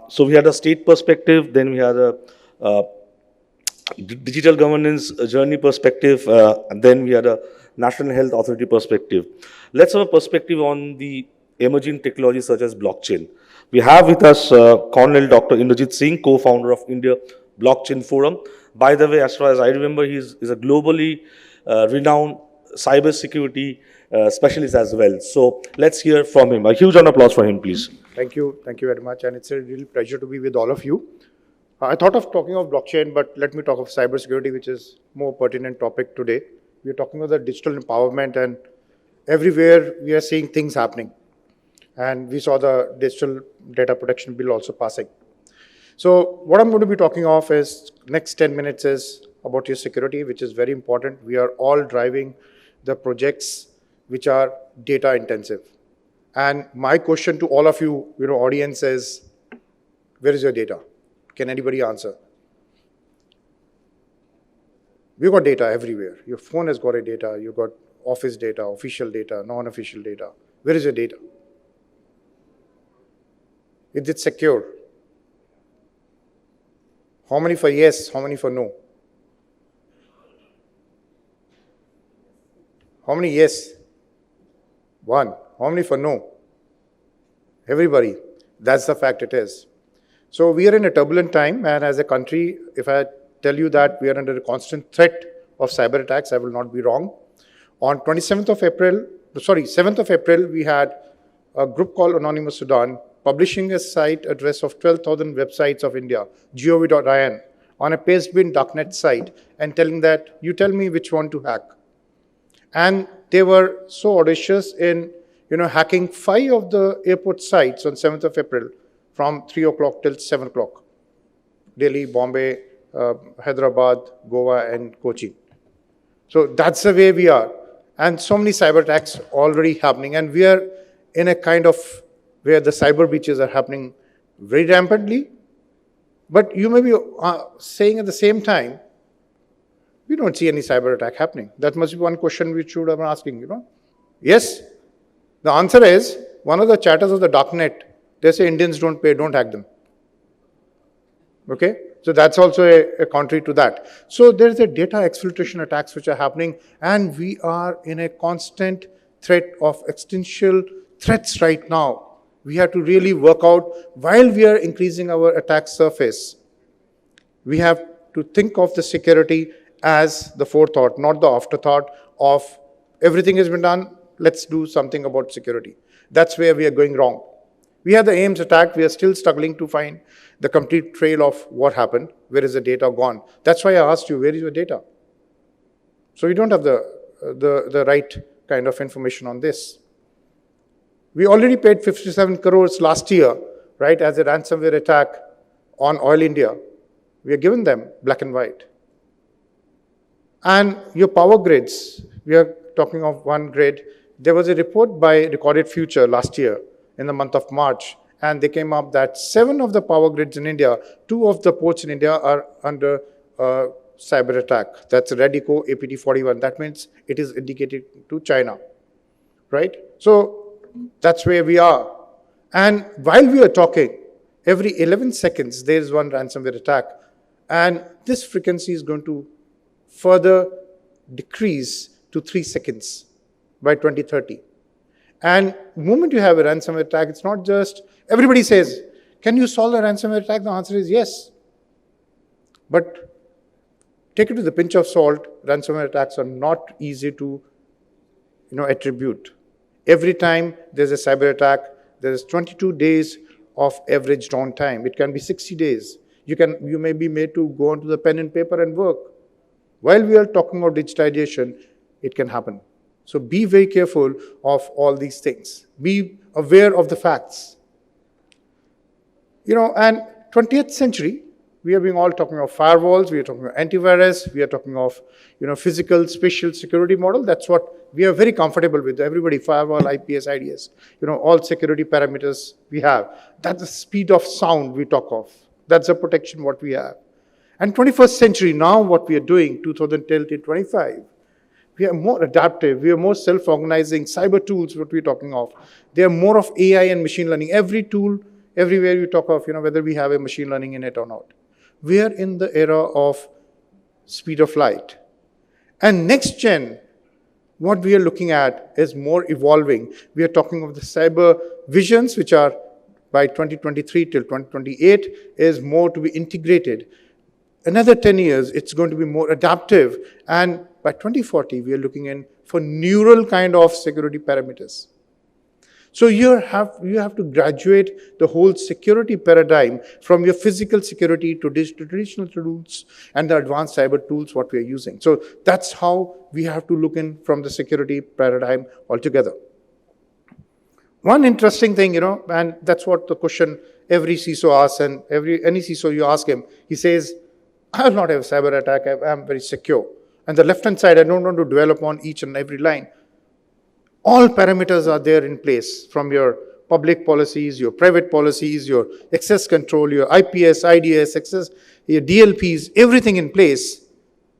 So we had a state perspective, then we had a uh, digital governance journey perspective, and then we had a National Health Authority perspective. Let's have a perspective on the emerging technologies such as blockchain. We have with us Colonel Dr. Indrajeet Singh, co-founder of India Blockchain Forum. By the way, as far as I remember, he's a globally renowned cybersecurity specialist as well. So let's hear from him. A huge round of applause for him, please. Thank you very much, and it's a real pleasure to be with all of you. I thought of talking of blockchain, but let me talk of cybersecurity, which is more pertinent topic today. We are talking about the digital empowerment, and everywhere we are seeing things happening. And we saw the digital data protection bill also passing. So what I'm going to be talking of is next 10 minutes is about your security, which is very important. We are all driving the projects which are data intensive. And my question to all of you, audience is, where is your data? Can anybody answer? We've got data everywhere. Your phone has got a data. You've got office data, official data, non-official data. Where is your data? Is it secure? How many for yes? How many for no? How many yes? One. How many for no? Everybody. That's the fact it is. So we are in a turbulent time, and as a country, if I tell you that we are under a constant threat of cyber attacks, I will not be wrong. On 7th of April, we had a group called Anonymous Sudan publishing a site address of 12,000 websites of India, gov.in, on a pastebin darknet site, and telling that, you tell me which one to hack. And they were so audacious in hacking 5 of the airport sites on 7th of April from 3 o'clock till 7 o'clock. Delhi, Bombay, Hyderabad, Goa, and Kochi. So that's the way we are. And so many cyber attacks already happening. And we are in a kind of where the cyber breaches are happening very rampantly. But you may be saying at the same time, we don't see any cyber attack happening. That must be one question which you would have been asking, Yes. The answer is, one of the chatters of the darknet, they say Indians don't pay, don't hack them. Okay? So that's also a contrary to that. So there's a data exfiltration attacks which are happening, and we are in a constant threat of existential threats right now. We have to really work out, while we are increasing our attack surface, we have to think of the security as the forethought, not the afterthought of everything has been done, let's do something about security. That's where we are going wrong. We have the AIMS attack. We are still struggling to find the complete trail of what happened. Where is the data gone? That's why I asked you, where is your data? So we don't have the right kind of information on this. We already paid 57 crores last year, right, as a ransomware attack on Oil India. We are giving them black and white. And your power grids, we are talking of one grid. There was a report by Recorded Future last year in the month of March, and they came up that 7 of the power grids in India, 2 of the ports in India are under cyber attack. That's Radico APT41. That means it is indicated to China, right? So that's where we are. And while we are talking, every 11 seconds, there is one ransomware attack. And this frequency is going to further decrease to 3 seconds by 2030. And the moment you have a ransomware attack, it's not just, everybody says, can you solve a ransomware attack? The answer is yes. But take it with a pinch of salt, ransomware attacks are not easy to attribute. Every time there's a cyber attack, there is 22 days of average downtime. It can be 60 days. You may be made to go onto the pen and paper and work. While we are talking about digitization, it can happen. So be very careful of all these things. Be aware of the facts. And 20th century, we are being all talking of firewalls, we are talking of antivirus, we are talking of, physical, spatial security model. That's what we are very comfortable with. Everybody, firewall, IPS, IDS, all security parameters we have. That's the speed of sound we talk of. That's the protection what we have. And 21st century, now what we are doing, 2010 to 25, we are more adaptive, we are more self-organizing, cyber tools, what we're talking of. They are more of AI and machine learning. Every tool Everywhere you talk of, whether we have a machine learning in it or not. We are in the era of speed of light. And next gen, what we are looking at is more evolving. We are talking of the cyber visions, which are by 2023 till 2028, is more to be integrated. Another 10 years, it's going to be more adaptive. And by 2040, we are looking in for neural kind of security parameters. So you have to graduate the whole security paradigm from your physical security to digital traditional tools and the advanced cyber tools what we are using. So that's how we have to look in from the security paradigm altogether. One interesting thing, and that's what the question every CISO asks, and any CISO you ask him, he says, I will not have a cyber attack, I'm very secure. And the left-hand side, I don't want to dwell upon each and every line. All parameters are there in place, from your public policies, your private policies, your access control, your IPS, IDS, access, your DLPs, everything in place.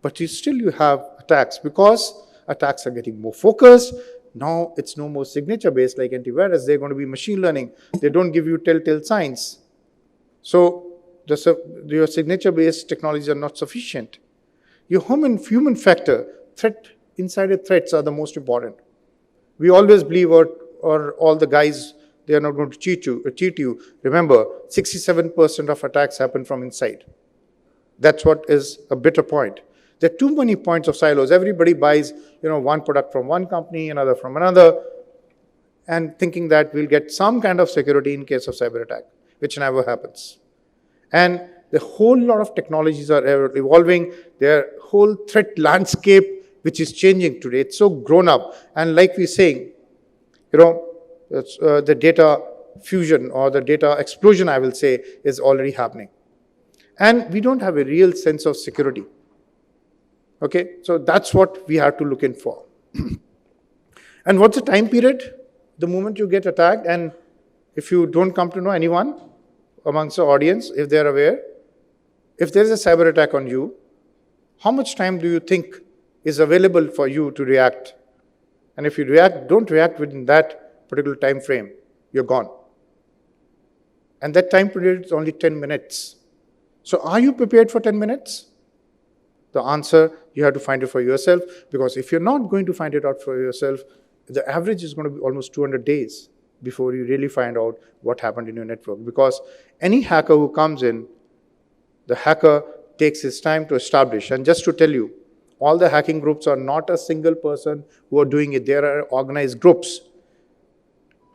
But you have attacks because attacks are getting more focused. Now it's no more signature-based like antivirus. They're going to be machine learning. They don't give you telltale signs. So your signature-based technologies are not sufficient. Your human factor, insider threats are the most important. We always believe, or all the guys, they are not going to cheat you. Remember, 67% of attacks happen from inside. That's what is a bitter point. There are too many points of silos. Everybody buys, one product from one company, another from another, and thinking that we'll get some kind of security in case of cyber attack, which never happens. And the whole lot of technologies are evolving. Their whole threat landscape, which is changing today, it's so grown up. And like we're saying, the data fusion or the data explosion, I will say, is already happening. And we don't have a real sense of security. Okay, so that's what we have to look in for. And what's the time period? The moment you get attacked, and if you don't come to know anyone amongst the audience, if they're aware, if there's a cyber attack on you, how much time do you think is available for you to react? And if you don't react within that particular time frame, you're gone. And that time period is only 10 minutes. So are you prepared for 10 minutes? The answer, you have to find it for yourself, because if you're not going to find it out for yourself, the average is going to be almost 200 days before you really find out what happened in your network. Because any hacker who comes in, the hacker takes his time to establish. And just to tell you, all the hacking groups are not a single person who are doing it. There are organized groups.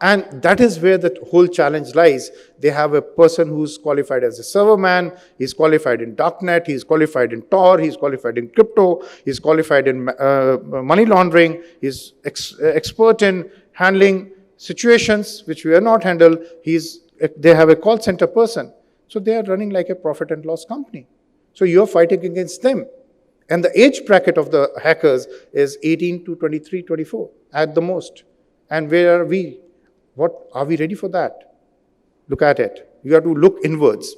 And that is where the whole challenge lies. They have a person who's qualified as a server man, he's qualified in .NET, he's qualified in Tor, he's qualified in crypto, he's qualified in money laundering, he's expert in handling situations which we are not handled. They have a call center person. So they are running like a profit and loss company. So you're fighting against them. And the age bracket of the hackers is 18 to 23, 24 at the most. And where are we? What are we ready for that? Look at it. You have to look inwards.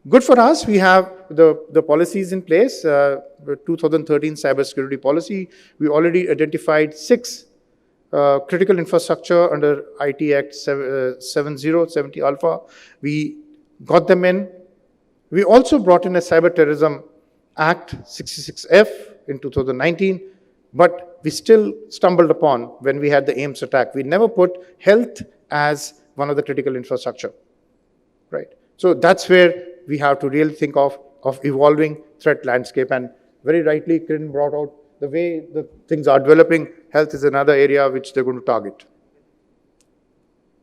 Good for us, we have the policies in place. 2013 cybersecurity policy. We already identified 6 critical infrastructure under IT Act 7070 Alpha. We got them in. We also brought in a Cyber Terrorism Act 66F in 2019, but we still stumbled upon when we had the AIMS attack. We never put health as one of the critical infrastructure, right? So that's where we have to really think of evolving threat landscape. And very rightly, Kiran brought out the way the things are developing. Health is another area which they're going to target.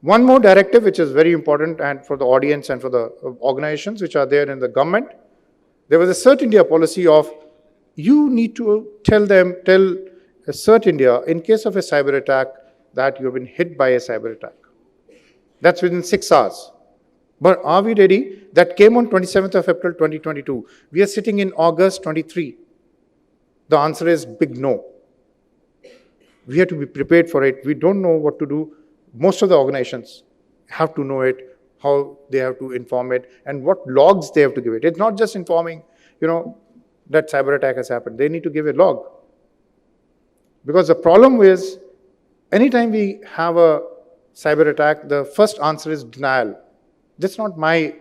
One more directive which is very important, and for the audience and for the organizations which are there in the government, there was a CERT India policy of you need to tell CERT India in case of a cyber attack that you have been hit by a cyber attack. That's within 6 hours. But are we ready? That came on 27th of April 2022. We are sitting in August 23. The answer is big no. We have to be prepared for it. We don't know what to do. Most of the organizations have to know it, how they have to inform it, and what logs they have to give it. It's not just informing, that cyber attack has happened. They need to give a log. Because the problem is, anytime we have a cyber attack, the first answer is denial. That's not my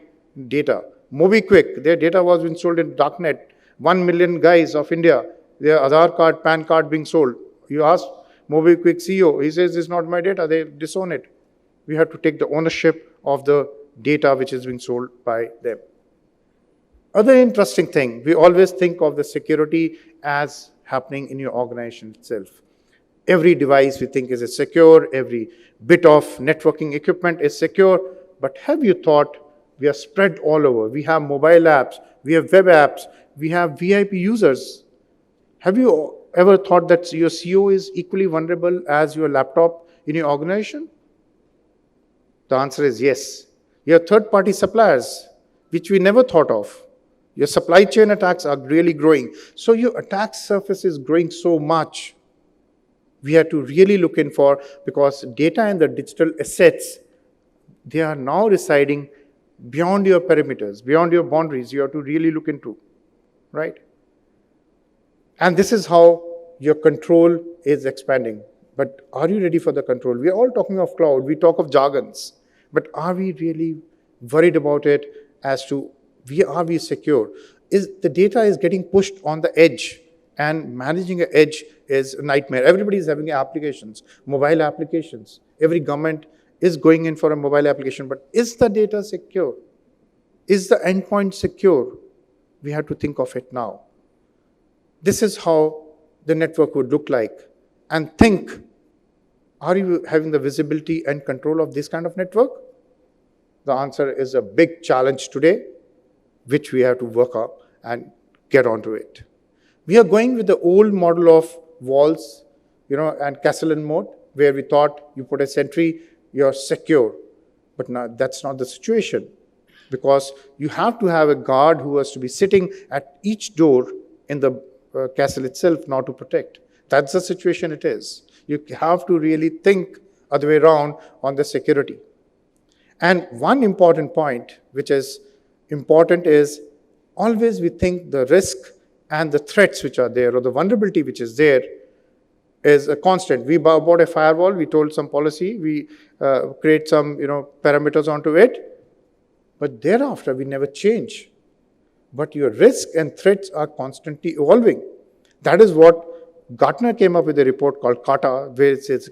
data. MobiQuick, their data was being sold in darknet. 1 million guys of India, their Aadhaar card, PAN card being sold. You ask MobiQuick CEO, he says, this is not my data, they disown it. We have to take the ownership of the data which is being sold by them. Other interesting thing, we always think of the security as happening in your organization itself. Every device we think is secure, every bit of networking equipment is secure, but have you thought we are spread all over? We have mobile apps, we have web apps, we have VIP users. Have you ever thought that your CEO is equally vulnerable as your laptop in your organization? The answer is yes. Your third-party suppliers, which we never thought of. Your supply chain attacks are really growing. So your attack surface is growing so much. We have to really look in for, because data and the digital assets, they are now residing beyond your perimeters, beyond your boundaries. You have to really look into, right? And this is how your control is expanding. But are you ready for the control? We are all talking of cloud. We talk of jargons. But are we really worried about it as to, are we secure? The data is getting pushed on the edge, and managing an edge is a nightmare. Everybody is having applications, mobile applications. Every government is going in for a mobile application, but is the data secure? Is the endpoint secure? We have to think of it now. This is how the network would look like. And think, are you having the visibility and control of this kind of network? The answer is a big challenge today, which we have to work up and get onto it. We are going with the old model of walls, and castle and moat, where we thought you put a sentry, you're secure. But now that's not the situation, because you have to have a guard who has to be sitting at each door in the castle itself now to protect. That's the situation it is. You have to really think other way around on the security. And one important point, which is important, is always we think the risk and the threats which are there, or the vulnerability which is there, is a constant. We bought a firewall, we told some policy, we create some parameters onto it, but thereafter we never change. But your risk and threats are constantly evolving. That is what Gartner came up with a report called CATA, where it says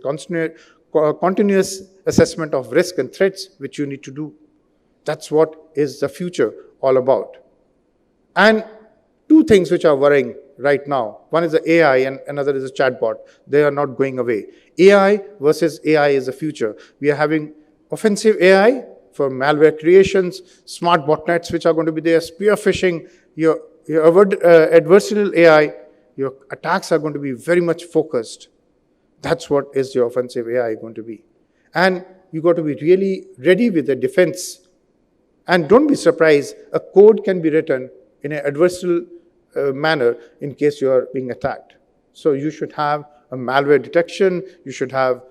continuous assessment of risk and threats which you need to do. That's what is the future all about. And two things which are worrying right now. One is the AI and another is the chatbot. They are not going away. AI versus AI is the future. We are having offensive AI for malware creations, smart botnets which are going to be there, spear phishing, your adversarial AI, your attacks are going to be very much focused. That's what is your offensive AI going to be. And you got to be really ready with the defense. And don't be surprised, a code can be written in an adversarial manner in case you are being attacked. So you should have a malware detection, you should have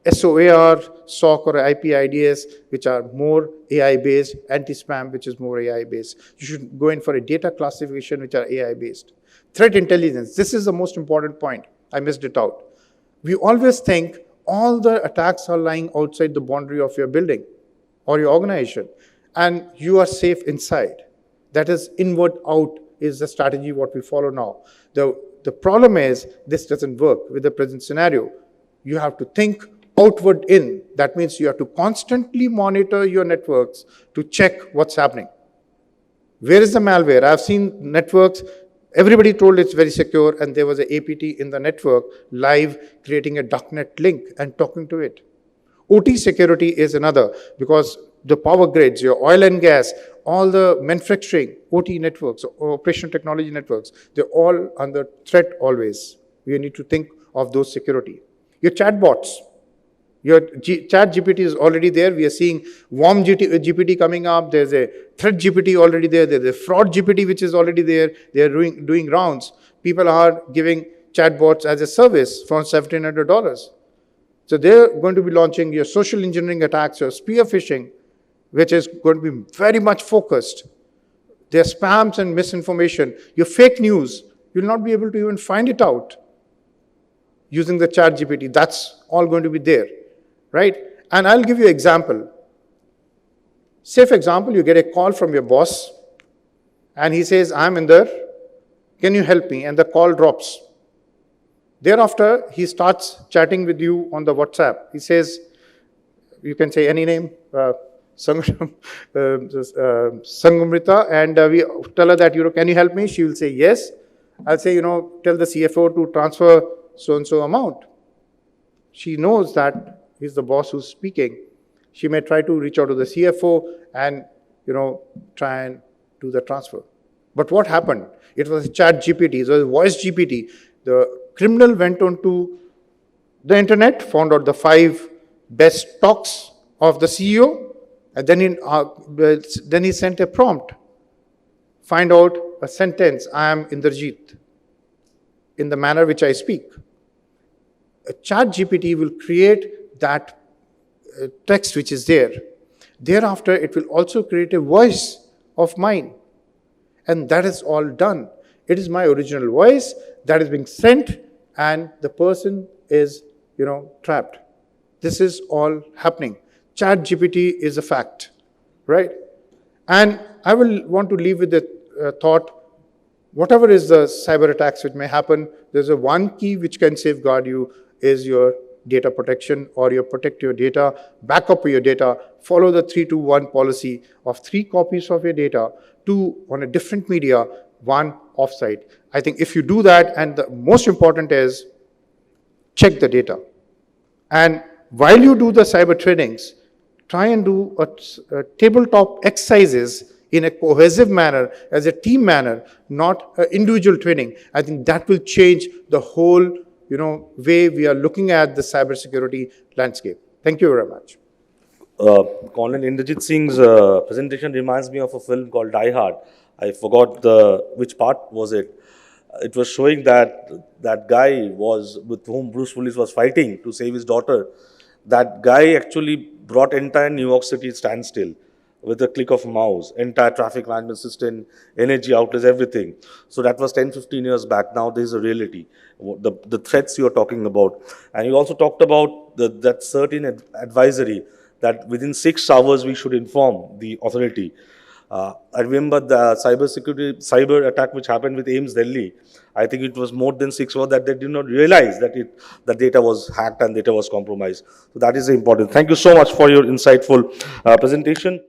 SOAR, SOC or IP IDS, which are more AI-based, anti-spam, which is more AI-based. You should go in for a data classification, which are AI-based. Threat intelligence, this is the most important point. I missed it out. We always think all the attacks are lying outside the boundary of your building or your organization, and you are safe inside. That is inward out is the strategy what we follow now. The problem is this doesn't work with the present scenario. You have to think outward in. That means you have to constantly monitor your networks to check what's happening. Where is the malware? I've seen networks, everybody told it's very secure, and there was an APT in the network live creating a darknet link and talking to it. OT security is another, because the power grids, your oil and gas, all the manufacturing, OT networks, operational technology networks, they're all under threat always. We need to think of those security. Your chatbots, your chat GPT is already there. We are seeing warm GPT coming up. There's a threat GPT already there. There's a fraud GPT which is already there. They are doing rounds. People are giving chatbots as a service for $1,700. So they're going to be launching your social engineering attacks, your spear phishing, which is going to be very much focused. Their spams and misinformation, your fake news, you'll not be able to even find it out using the chat GPT. That's all going to be there, right? And I'll give you an example. Say, for example, you get a call from your boss, and he says, I'm in there, can you help me? And the call drops. Thereafter, he starts chatting with you on the WhatsApp. He says, you can say any name, Sangamrita, and we tell her that, can you help me? She will say yes. I'll say, tell the CFO to transfer so-and-so amount. She knows that he's the boss who's speaking. She may try to reach out to the CFO and, try and do the transfer. But what happened? It was a chat GPT, it was a voice GPT. The criminal went on to the internet, found out the 5 best talks of the CEO, and then he sent a prompt. Find out a sentence, I am Indrajeet, in the manner which I speak. A chat GPT will create that text which is there. Thereafter, it will also create a voice of mine. And that is all done. It is my original voice that is being sent, and the person is, trapped. This is all happening. Chat GPT is a fact, right? And I will want to leave with the thought, whatever is the cyber attacks which may happen, there's a one key which can safeguard you is your data protection, or you protect your data, back up your data, follow the 3-2-1 policy of 3 copies of your data, 2 on a different media, 1 offsite. I think if you do that, and the most important is check the data. And while you do the cyber trainings, try and do a tabletop exercises in a cohesive manner, as a team manner, not individual training. I think that will change the whole way we are looking at the cybersecurity landscape. Thank you very much. Colonel Indrajeet Singh's presentation reminds me of a film called Die Hard. I forgot which part was it. It was showing that guy with whom Bruce Willis was fighting to save his daughter. That guy actually brought entire New York City standstill with a click of a mouse, entire traffic management system, energy outlets, everything. So that was 10-15 years back. Now there is a reality, the threats you are talking about. And you also talked about that certain advisory that within 6 hours we should inform the authority. I remember the cyber attack which happened with AIIMS Delhi. I think it was more than 6 hours that they did not realize that the data was hacked and data was compromised. So that is important. Thank you so much for your insightful presentation.